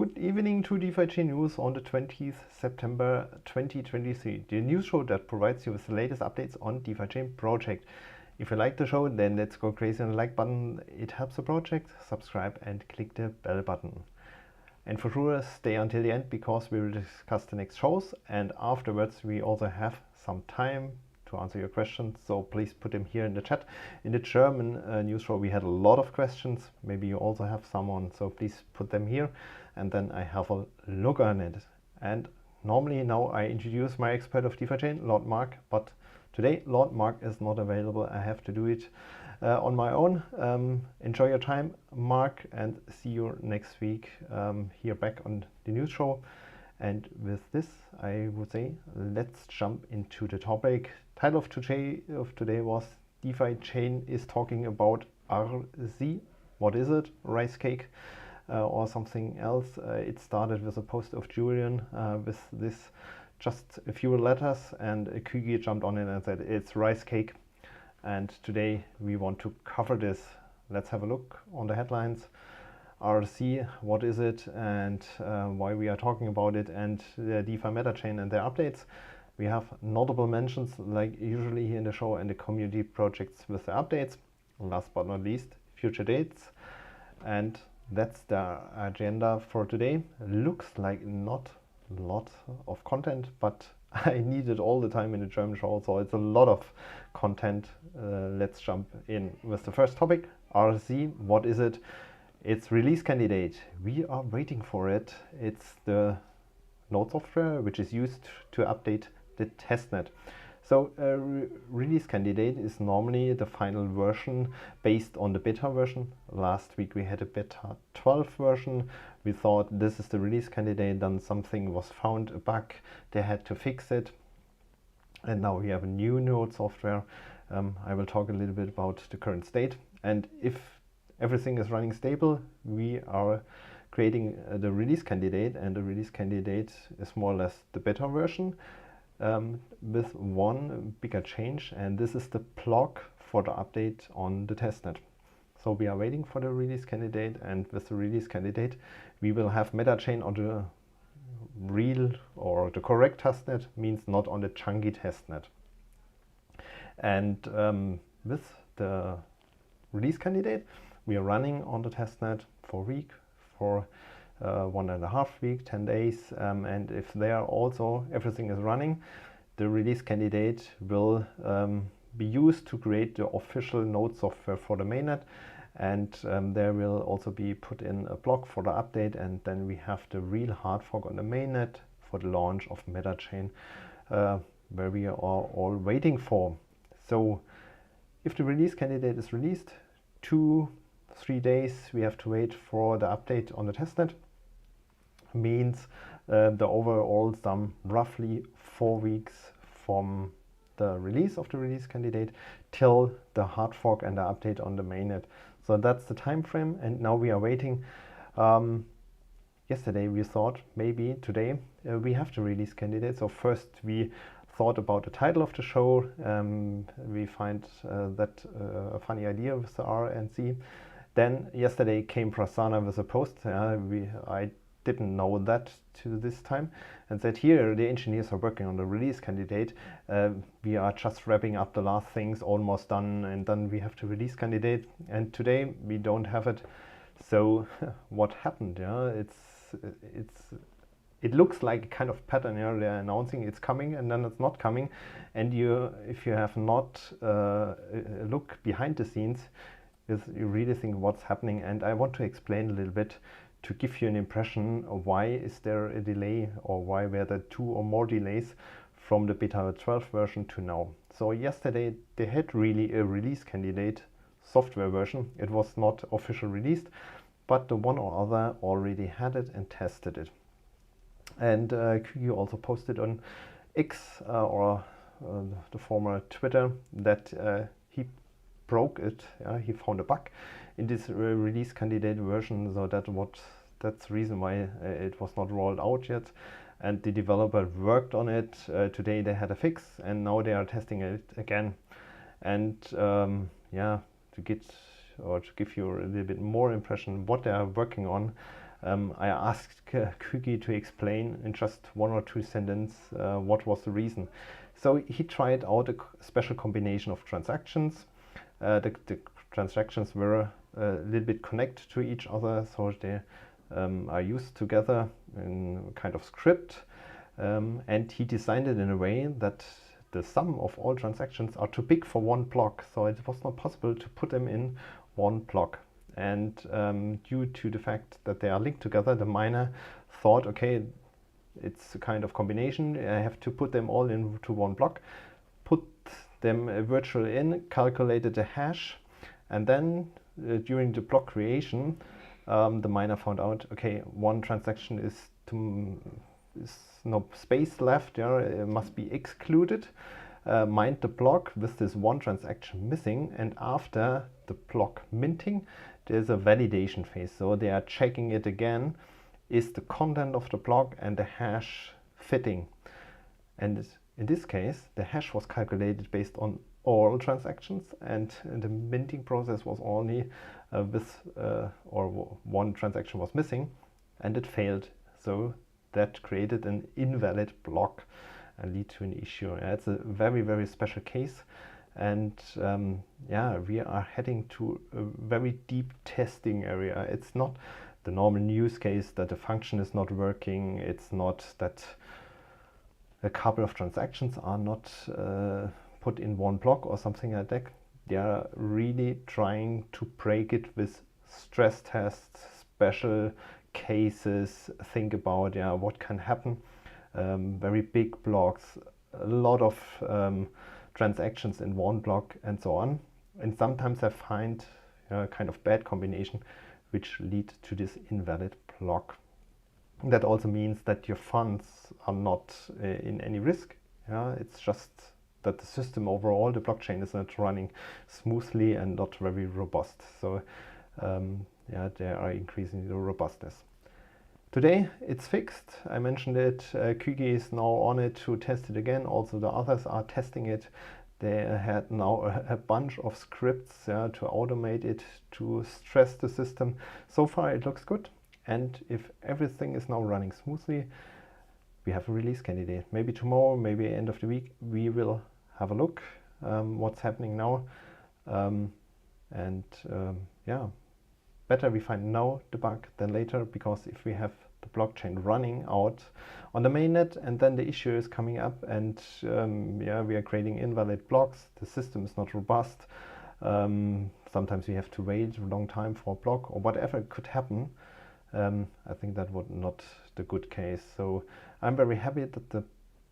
Good evening to DeFiChain News on the 20th September 2023, the news show that provides you with the latest updates on DeFiChain project. If you like the show, then let's go crazy on the like button. It helps the project. Subscribe and click the bell button. And for sure, stay until the end because we will discuss the next shows, and afterwards we also have some time to answer your questions, so please put them here in the chat. In the German news show we had a lot of questions, maybe you also have someone, so please put them here and then I have a look on it. And normally now I introduce my expert of DeFiChain, Lord Mark, but today Lord Mark is not available. I have to do it on my own. Enjoy your time, Mark, and see you next week here back on the news show. And with this, I would say, let's jump into the topic. Title of today was DeFiChain is talking about RZ. What is it? Rice cake or something else? It started with a post of Julian with this just a few letters, and Kugi jumped on it and said it's rice cake. And today we want to cover this. Let's have a look on the headlines. RC, what is it, and why we are talking about it, and the DeFi meta chain and their updates. We have notable mentions like usually here in the show, and the community projects with the updates. Last but not least, future dates. And that's the agenda for today. Looks like not a lot of content, but I need it all the time in the German show, so it's a lot of content. Let's jump in with the first topic. RC, what is it? It's release candidate. We are waiting for it. It's the node software which is used to update the testnet. So a release candidate is normally the final version based on the beta version. Last week we had a beta 12 version. We thought this is the release candidate, then something was found, a bug, they had to fix it. And now we have a new node software. I will talk a little bit about the current state. And if everything is running stable, we are creating the release candidate, and the release candidate is more or less the beta version with one bigger change, and this is the block for the update on the testnet. So we are waiting for the release candidate, and with the release candidate we will have meta chain on the real or the correct testnet, means not on the chunky testnet. And with the release candidate we are running on the testnet for a week, for 1.5 weeks, 10 days, and if there also everything is running, the release candidate will be used to create the official node software for the mainnet, and there will also be put in a block for the update, and then we have the real hard fork on the mainnet for the launch of meta chain, where we are all waiting for. So if the release candidate is released, 2-3 days we have to wait for the update on the testnet. Means the overall sum roughly 4 weeks from the release of the release candidate till the hard fork and the update on the mainnet. So that's the time frame, and now we are waiting. Yesterday we thought maybe today we have the release candidate. So first we thought about the title of the show. We find that a funny idea with the R and C. Then yesterday came Prasanna with a post. I didn't know that to this time, and said here the engineers are working on the release candidate. We are just wrapping up the last things, almost done, and then we have the release candidate. And today we don't have it. So what happened? Yeah, it looks like a kind of pattern. Yeah, they're announcing it's coming and then it's not coming, and if you have not a look behind the scenes, you really think what's happening. And I want to explain a little bit to give you an impression of why is there a delay, or why were there 2 or more delays from the beta 12 version to now. So yesterday they had really a release candidate software version. It was not official released, but the one or other already had it and tested it. And you also posted on X or the former Twitter that he broke it. He found a bug in this release candidate version, so that's the reason why it was not rolled out yet. And the developer worked on it. Today they had a fix, and now they are testing it again. And to give you a little bit more impression what they are working on, I asked Kygi to explain in just 1 or 2 sentences what was the reason. So he tried out a special combination of transactions. The transactions were a little bit connected to each other, so they are used together in a kind of script. And he designed it in a way that the sum of all transactions are too big for one block, so it was not possible to put them in one block. And due to the fact that they are linked together, the miner thought, okay, it's a kind of combination, I have to put them all into one block, put them virtual in, calculated the hash, and then during the block creation, the miner found out, okay, one transaction is no space left, it must be excluded. Mined the block with this one transaction missing, and after the block minting, there's a validation phase. So they are checking it again. Is the content of the block and the hash fitting? And in this case, the hash was calculated based on all transactions, and the minting process was only one transaction was missing, and it failed. So that created an invalid block and lead to an issue. It's a very, very special case. And we are heading to a very deep testing area. It's not the normal use case that the function is not working. It's not that a couple of transactions are not put in one block or something like that. They are really trying to break it with stress tests, special cases, think about what can happen. Very big blocks, a lot of transactions in one block and so on. And sometimes I find a kind of bad combination which lead to this invalid block. That also means that your funds are not in any risk. It's just that the system overall, the blockchain, is not running smoothly and not very robust. So they are increasing the robustness. Today it's fixed. I mentioned it. Kygi is now on it to test it again. Also the others are testing it. They had now a bunch of scripts to automate it, to stress the system. So far it looks good. And if everything is now running smoothly, we have a release candidate. Maybe tomorrow, maybe end of the week, we will have a look what's happening now. Better we find now the bug than later, because if we have the blockchain running out on the mainnet and then the issue is coming up and we are creating invalid blocks, the system is not robust, sometimes we have to wait a long time for a block or whatever could happen, I think that would not the good case. So I'm very happy that the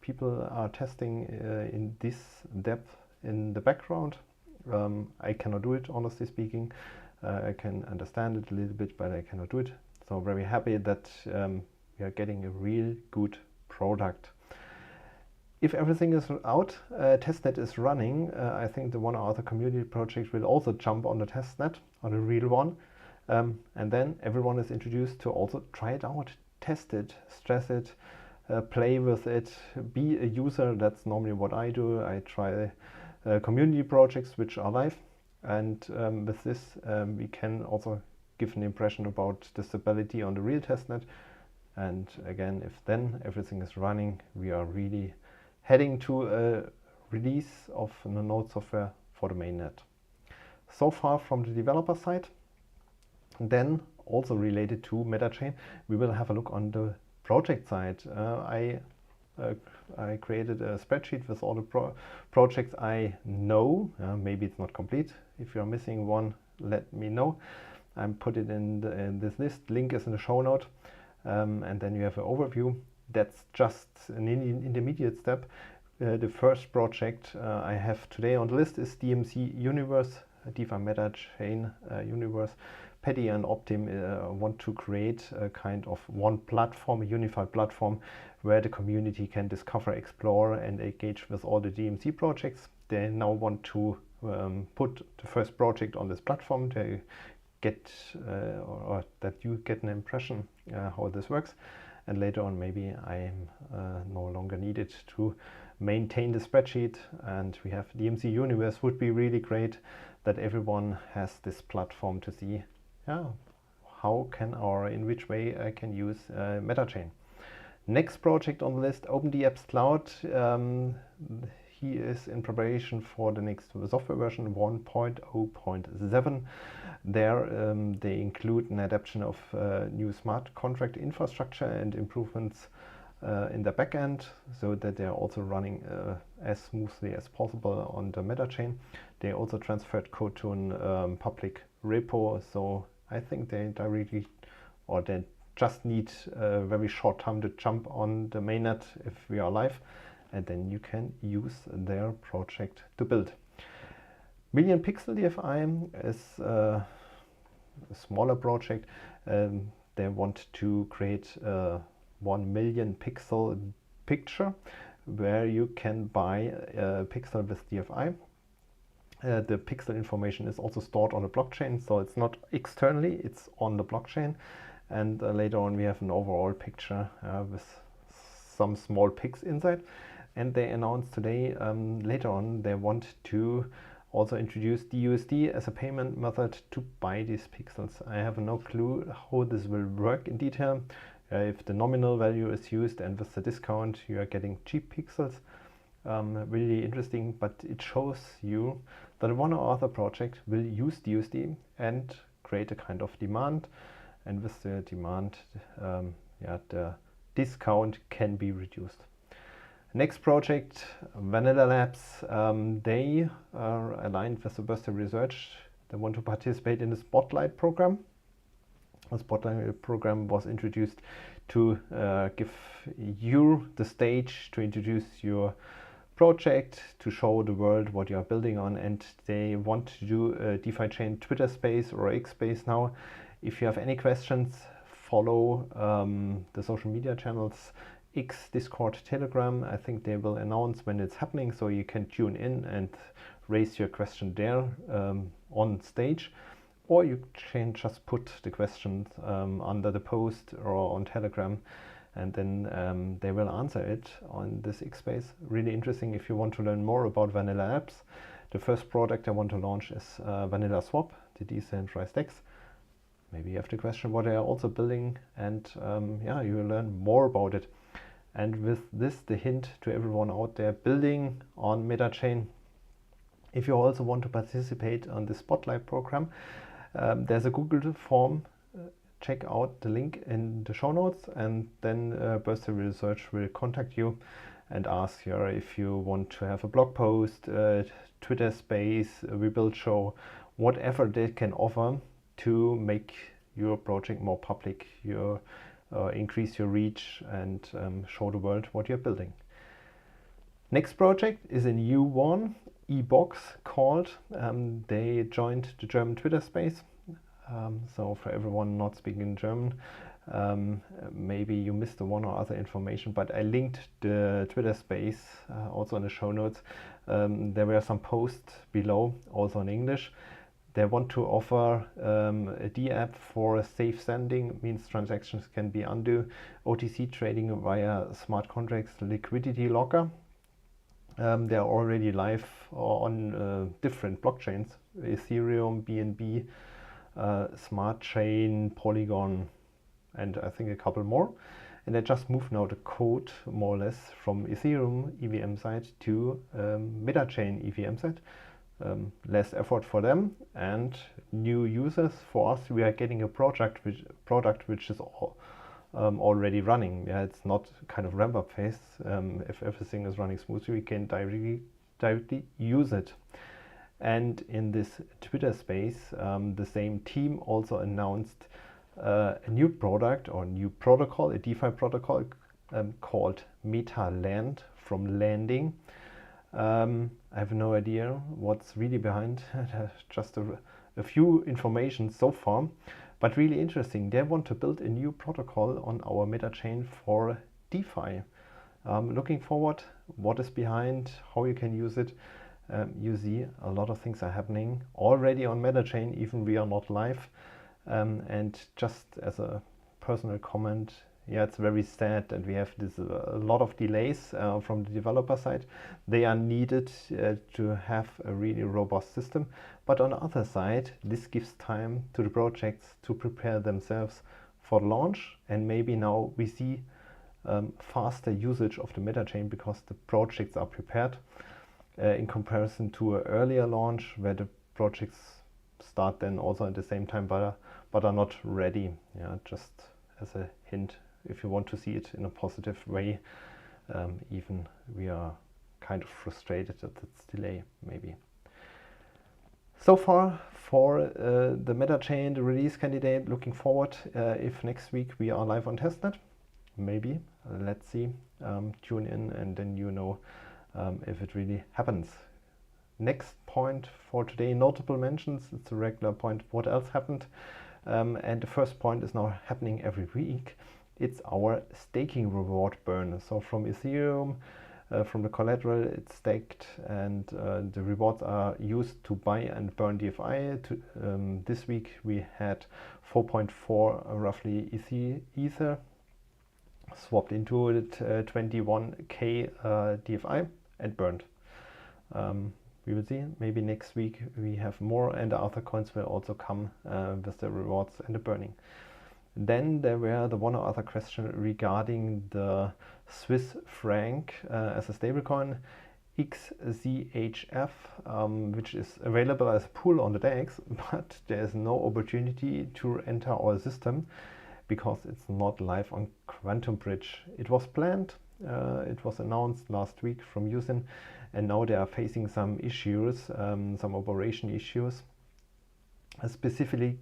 people are testing in this depth in the background. I cannot do it, honestly speaking. I can understand it a little bit, but I cannot do it. So very happy that we are getting a real good product. If everything is out, testnet is running, I think the one or other community project will also jump on the testnet, on the real one. And then everyone is introduced to also try it out, test it, stress it, play with it, be a user. That's normally what I do. I try community projects which are live. And with this, we can also give an impression about the stability on the real testnet. And again, if then everything is running, we are really heading to a release of the node software for the mainnet. So far from the developer side. Then also related to MetaChain, we will have a look on the project side. I created a spreadsheet with all the projects I know. Maybe it's not complete. If you're missing one, let me know. I put it in this list. Link is in the show note. And then you have an overview. That's just an intermediate step. The first project I have today on the list is DMC Universe, DeFi MetaChain Universe. Paddy and Optim want to create a kind of one platform, a unified platform, where the community can discover, explore, and engage with all the DMC projects. They now want to put the first project on this platform to get, or that you get an impression how this works. And later on, maybe I am no longer needed to maintain the spreadsheet, and we have DMC Universe. Would be really great that everyone has this platform to see how can or in which way I can use MetaChain. Next project on the list, OpenDApps Cloud. He is in preparation for the next software version 1.0.7. There they include an adaptation of new smart contract infrastructure and improvements in the backend, so that they are also running as smoothly as possible on the MetaChain. They also transferred code to a public repo, so I think they directly, or they just need a very short time to jump on the mainnet if we are live, and then you can use their project to build. Million Pixel DeFi is a smaller project. They want to create a 1 million pixel picture where you can buy a pixel with DeFi. The pixel information is also stored on the blockchain, so it's not externally, it's on the blockchain. And later on we have an overall picture with some small pics inside. And they announced today, later on, they want to also introduce DUSD as a payment method to buy these pixels. I have no clue how this will work in detail. If the nominal value is used and with the discount you are getting cheap pixels. Really interesting, but it shows you that one or other project will use DUSD and create a kind of demand. And with the demand, the discount can be reduced. Next project, Vanilla Labs. They are aligned with the Bursty Research. They want to participate in the Spotlight program. The Spotlight program was introduced to give you the stage to introduce your project, to show the world what you are building on, and they want to do a DeFiChain Twitter space or X space now. If you have any questions, follow the social media channels, X, Discord, Telegram. I think they will announce when it's happening, so you can tune in and raise your question there on stage, or you can just put the questions under the post or on Telegram, and then they will answer it on this X space. Really interesting if you want to learn more about Vanilla Apps. The first product I want to launch is Vanilla Swap, the decentralized DEX. Maybe you have the question what they are also building, and you will learn more about it. And with this, the hint to everyone out there building on MetaChain, if you also want to participate on the Spotlight program, there's a Google form. Check out the link in the show notes, and then Bursty Research will contact you and ask you if you want to have a blog post, Twitter space, a rebuild show, whatever they can offer to make your project more public, increase your reach, and show the world what you're building. Next project is a new one, eBox called. They joined the German Twitter space. So for everyone not speaking German, maybe you missed the one or other information, but I linked the Twitter space also in the show notes. There were some posts below, also in English. They want to offer a DApp for safe sending, means transactions can be undo, OTC trading via smart contracts, liquidity locker. They are already live on different blockchains, Ethereum, BNB, Smart Chain, Polygon, and I think a couple more. And they just moved now the code more or less from Ethereum EVM side to MetaChain EVM side. Less effort for them and new users. For us, we are getting a product which is already running. Yeah, it's not kind of ramp up phase. If everything is running smoothly, we can directly use it. And in this Twitter space, the same team also announced a new product or new protocol, a DeFi protocol called MetaLand, from landing. I have no idea what's really behind, just a few information so far, but really interesting. They want to build a new protocol on our MetaChain for DeFi. Looking forward, what is behind, how you can use it. You see a lot of things are happening already on MetaChain, even we are not live. And just as a personal comment, yeah, it's very sad, and we have this a lot of delays from the developer side. They are needed to have a really robust system, but on the other side, this gives time to the projects to prepare themselves for launch, and maybe now we see faster usage of the meta chain because the projects are prepared in comparison to an earlier launch where the projects start then also at the same time but are not ready. Yeah, just as a hint, if you want to see it in a positive way, even we are kind of frustrated at its delay, maybe. So far for the meta chain, the release candidate. Looking forward if next week we are live on testnet, maybe. Let's see. Tune in and then you know if it really happens. Next point for today, notable mentions. It's a regular point. What else happened? And the first point is now happening every week. It's our staking reward burn. So from Ethereum, from the collateral, it's staked, and the rewards are used to buy and burn DeFi. This week we had 4.4 roughly Ether swapped into it, 21k DeFi and burned. We will see. Maybe next week we have more, and the other coins will also come with the rewards and the burning. Then there were the one or other question regarding the Swiss franc as a stablecoin, XZHF, which is available as a pool on the DEX, but there is no opportunity to enter our system because it's not live on Quantum Bridge. It was planned, it was announced last week from Usin, and now they are facing some issues, some operation issues. Specifically,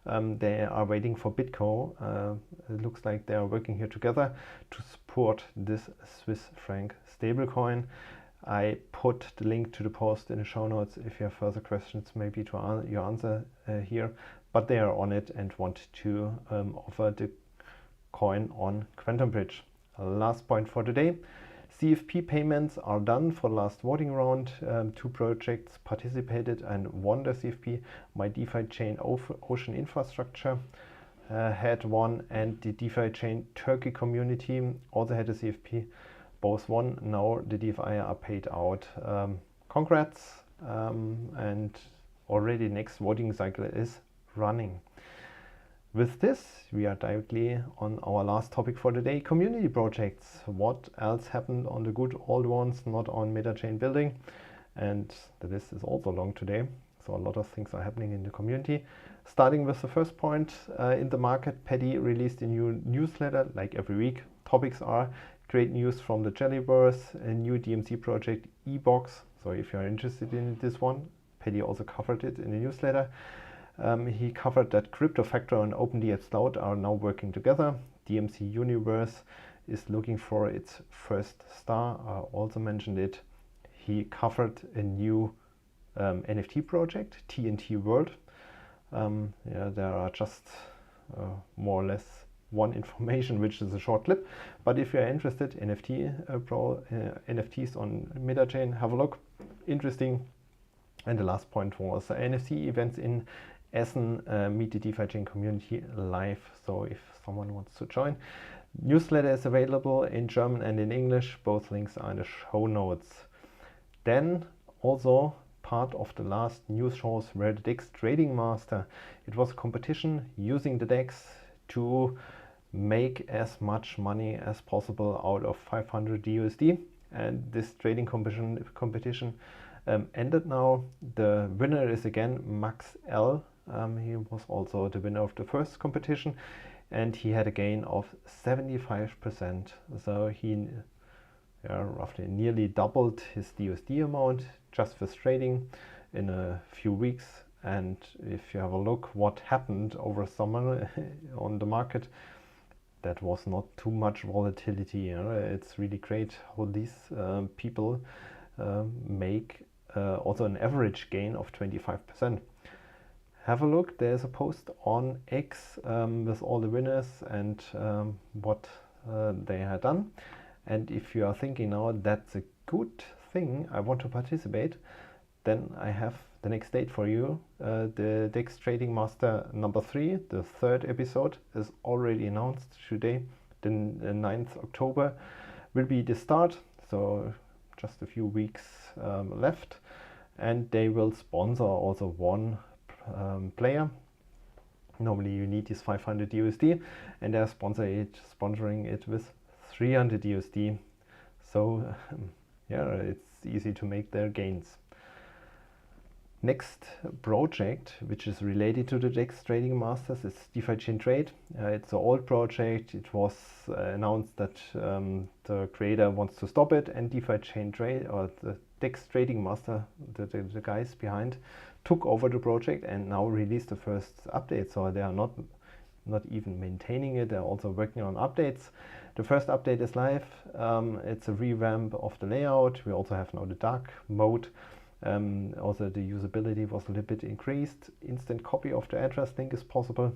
they are waiting for Bitcoin. It looks like they are working here together to support this Swiss franc stablecoin. I put the link to the post in the show notes if you have further questions, maybe to your answer here. But they are on it and want to offer the coin on Quantum Bridge. Last point for today. CFP payments are done for the last voting round. 2 projects participated and won the CFP. My DeFiChain Ocean Infrastructure had one, and the DeFiChain Turkey community also had a CFP. Both won. Now the DeFi are paid out. Congrats, and already next voting cycle is running. With this, we are directly on our last topic for the day, community projects. What else happened on the good old ones, not on meta chain building? And the list is also long today, so a lot of things are happening in the community. Starting with the first point, in the market, Paddy released a new newsletter, like every week. Topics are great news from the Jellyverse, a new DMC project, eBox. So if you're interested in this one, Paddy also covered it in the newsletter. He covered that Crypto Factor and OpenDX Cloud are now working together. DMC Universe is looking for its first star. I also mentioned it. He covered a new NFT project, TNT World. Yeah, there are just more or less one information, which is a short clip. But if you're interested, NFTs on MetaChain, have a look. Interesting. And the last point was NFC events in Essen, meet the DeFiChain community live. So if someone wants to join, newsletter is available in German and in English. Both links are in the show notes. Then also part of the last news shows were the DEX Trading Master. It was a competition using the DEX to make as much money as possible out of 500 USD. And this trading competition ended now. The winner is again Max L. He was also the winner of the first competition, and he had a gain of 75%. So he roughly nearly doubled his USD amount just for trading in a few weeks. And if you have a look what happened over summer on the market, that was not too much volatility. It's really great how these people make also an average gain of 25%. Have a look, there's a post on X with all the winners and what they had done. And if you are thinking now that's a good thing, I want to participate, then I have the next date for you. The DEX Trading Master number 3, the third episode, is already announced today. The 9th October will be the start, so just a few weeks left, and they will sponsor also one player. Normally you need this 500 USD, and they're sponsoring it with 300 USD. So yeah, it's easy to make their gains. Next project, which is related to the DEX Trading Masters, is DeFiChain Trade. It's an old project. It was announced that the creator wants to stop it, and DeFiChain Trade, or the DEX Trading Master, the guys behind, took over the project and now released the first update. So they are not even maintaining it, they're also working on updates. The first update is live. It's a revamp of the layout. We also have now the dark mode. Also the usability was a little bit increased. Instant copy of the address link is possible,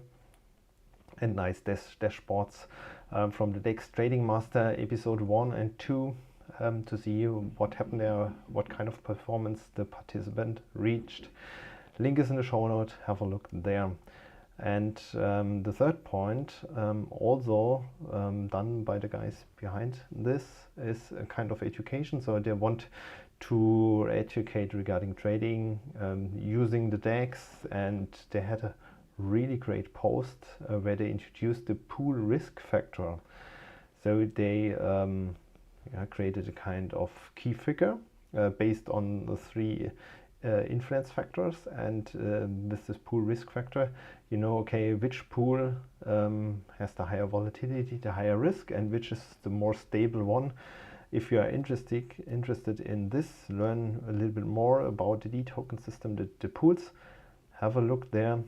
and nice dashboards from the DEX Trading Master episode 1 and 2 to see what happened there, what kind of performance the participant reached. Link is in the show note, have a look there. And the third point, also done by the guys behind this, is a kind of education. So they want to educate regarding trading, using the DEX, and they had a really great post where they introduced the pool risk factor. So they created a kind of key figure based on the 3 influence factors, and this is pool risk factor. You know, okay, which pool has the higher volatility, the higher risk, and which is the more stable one. If you are interested in this, learn a little bit more about the D token system, the pools, have a look there.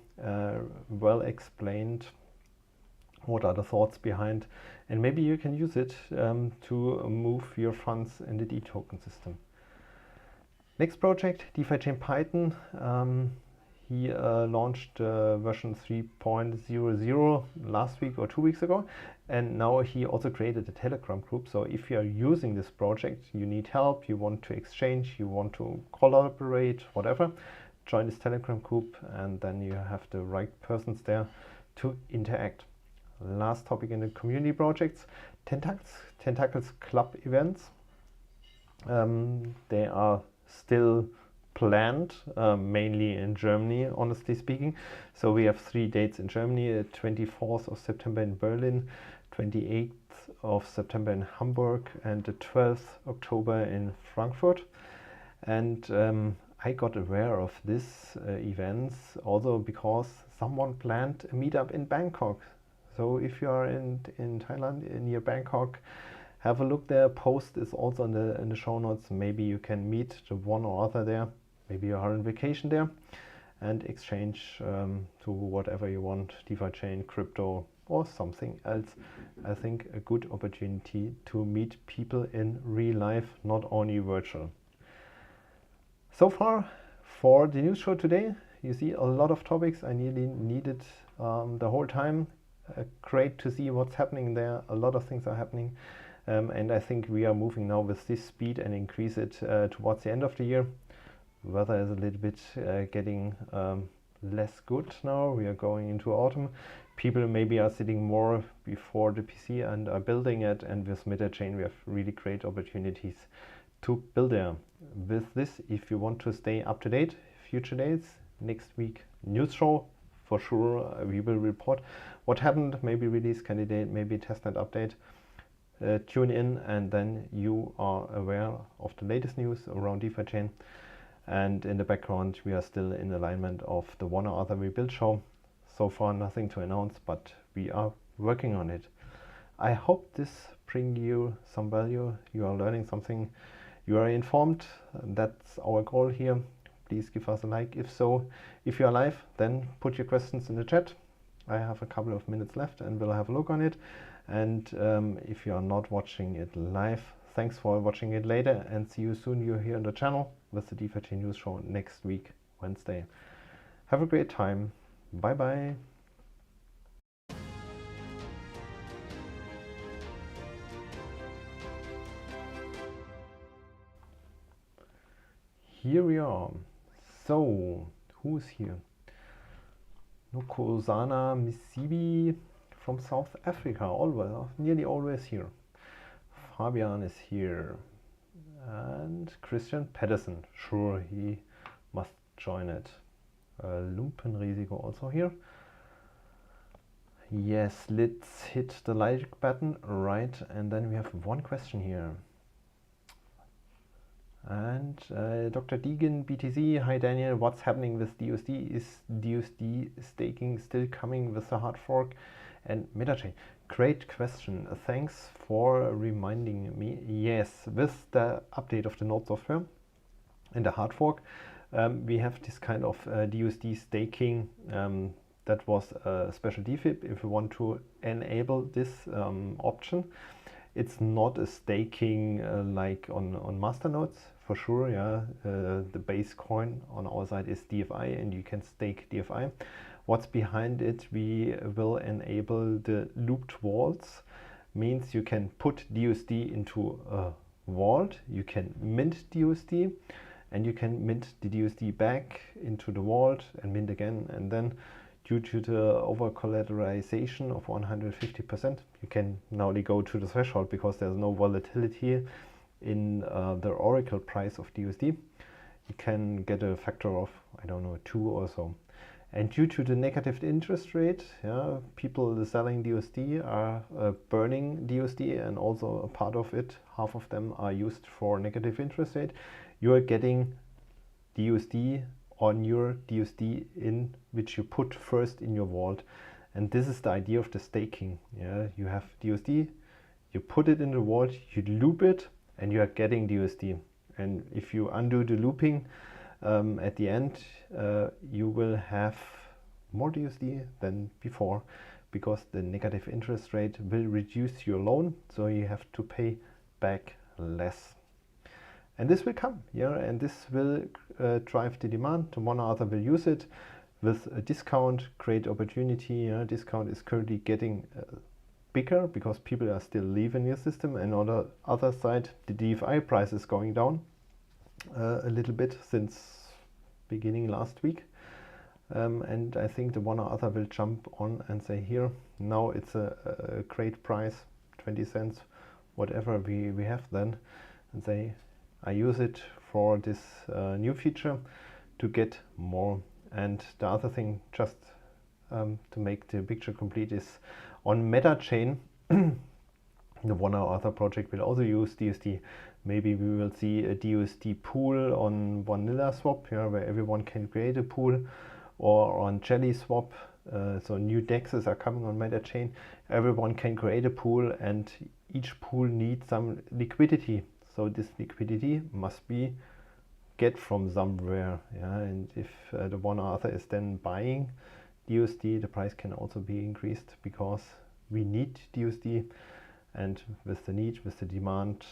Well explained. What are the thoughts behind, and maybe you can use it to move your funds in the D token system. Next project, DeFiChain Python. He launched version 3.00 last week or 2 weeks ago, and now he also created a Telegram group. So if you are using this project, you need help, you want to exchange, you want to collaborate, whatever, join this Telegram group, and then you have the right persons there to interact. Last topic in the community projects, Tentacles Club events. They are still planned, mainly in Germany, honestly speaking. So we have 3 dates in Germany: 24th of September in Berlin, 28th of September in Hamburg, and the 12th October in Frankfurt. And I got aware of these events also because someone planned a meetup in Bangkok. So if you are in Thailand, near Bangkok, have a look there. Post is also in the show notes. Maybe you can meet the one or other there. Maybe you are on vacation there, and exchange to whatever you want, DeFiChain, crypto, or something else. I think a good opportunity to meet people in real life, not only virtual. So far for the news show today, you see a lot of topics. I nearly needed the whole time. Great to see what's happening there. A lot of things are happening, and I think we are moving now with this speed and increase it towards the end of the year. Weather is a little bit getting less good now. We are going into autumn. People maybe are sitting more before the PC and are building it, and with DeFiChain we have really great opportunities to build there. With this, if you want to stay up to date, future dates, next week news show, for sure we will report what happened, maybe release candidate, maybe testnet update. Tune in, and then you are aware of the latest news around DeFiChain. And in the background, we are still in alignment of the one or other rebuild show. So far, nothing to announce, but we are working on it. I hope this brings you some value. You are learning something. You are informed. That's our goal here. Please give us a like if so. If you are live, then put your questions in the chat. I have a couple of minutes left and we'll have a look on it. And if you are not watching it live, thanks for watching it later, and see you soon. You're here on the channel with the DeFiChain News Show next week, Wednesday. Have a great time. Bye bye. Here we are. So, who's here? Nokosana Misibi from South Africa, nearly always here. Fabian is here. And Christian Pedersen, sure, he must join it. Lumpenrisiko also here. Yes, let's hit the like button, right, and then we have one question here. And Dr. Deegan BTC, hi Daniel, what's happening with DUSD? Is DUSD staking still coming with the hard fork and MetaChain? Great question, thanks for reminding me. Yes, with the update of the node software and the hard fork, we have this kind of DUSD staking. That was a special DFIP if you want to enable this option. It's not a staking like on masternodes for sure. Yeah, the base coin on our side is DFI and you can stake DFI. What's behind it? We will enable the looped vaults. Means you can put DUSD into a vault, you can mint DUSD, and you can mint the DUSD back into the vault and mint again, and then due to the over collateralization of 150%, you can now go to the threshold because there's no volatility in the Oracle price of DUSD. You can get a factor of, I don't know, 2 or so. And due to the negative interest rate, yeah, people selling DUSD are burning DUSD, and also a part of it, half of them are used for negative interest rate. You are getting DUSD on your DUSD in which you put first in your vault, and this is the idea of the staking. Yeah, you have DUSD, you put it in the vault, you loop it, and you are getting DUSD. And if you undo the looping at the end, you will have more DUSD than before, because the negative interest rate will reduce your loan, so you have to pay back less. And this will come, yeah, and this will drive the demand. One or other will use it with a discount, great opportunity. Yeah. Discount is currently getting bigger because people are still leaving your system, and on the other side, the DFI price is going down a little bit since beginning last week. And I think the one or other will jump on and say, here, now it's a great price, 20 cents, whatever we have then, and say, I use it for this new feature to get more. And the other thing, just to make the picture complete, is on MetaChain, the one or other project will also use DUSD. Maybe we will see a DUSD pool on Vanilla Swap, yeah, where everyone can create a pool, or on Jelly Swap. So new DEXs are coming on MetaChain. Everyone can create a pool, and each pool needs some liquidity. So this liquidity must be get from somewhere, yeah. And if the one or other is then buying DUSD, the price can also be increased because we need DUSD, and with the need, with the demand,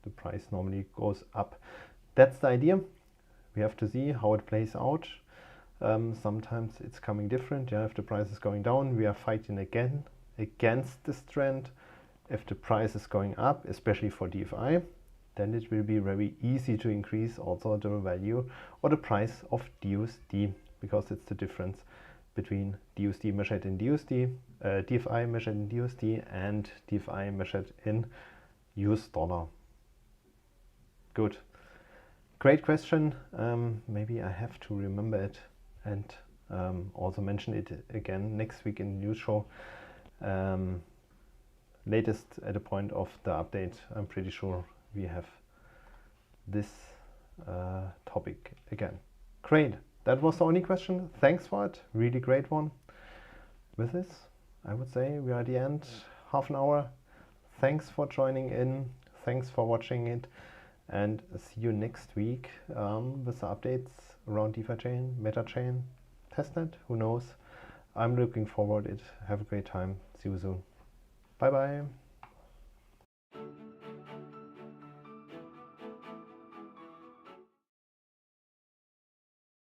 the price normally goes up. That's the idea. We have to see how it plays out. Sometimes it's coming different. Yeah, if the price is going down, we are fighting again against this trend. If the price is going up, especially for DFI, then it will be very easy to increase also the value or the price of DUSD, because it's the difference between DUSD measured in DUSD, DFI measured in DUSD, and DFI measured in US dollar. Good. Great question. Maybe I have to remember it and also mention it again next week in the news show. Latest at the point of the update, I'm pretty sure we have this topic again. Great. That was the only question. Thanks for it. Really great one. With this, I would say we are at the end. Half an hour. Thanks for joining in. Thanks for watching it. And see you next week with the updates around DeFiChain, MetaChain, testnet. Who knows? I'm looking forward to it. Have a great time. See you soon. Bye bye.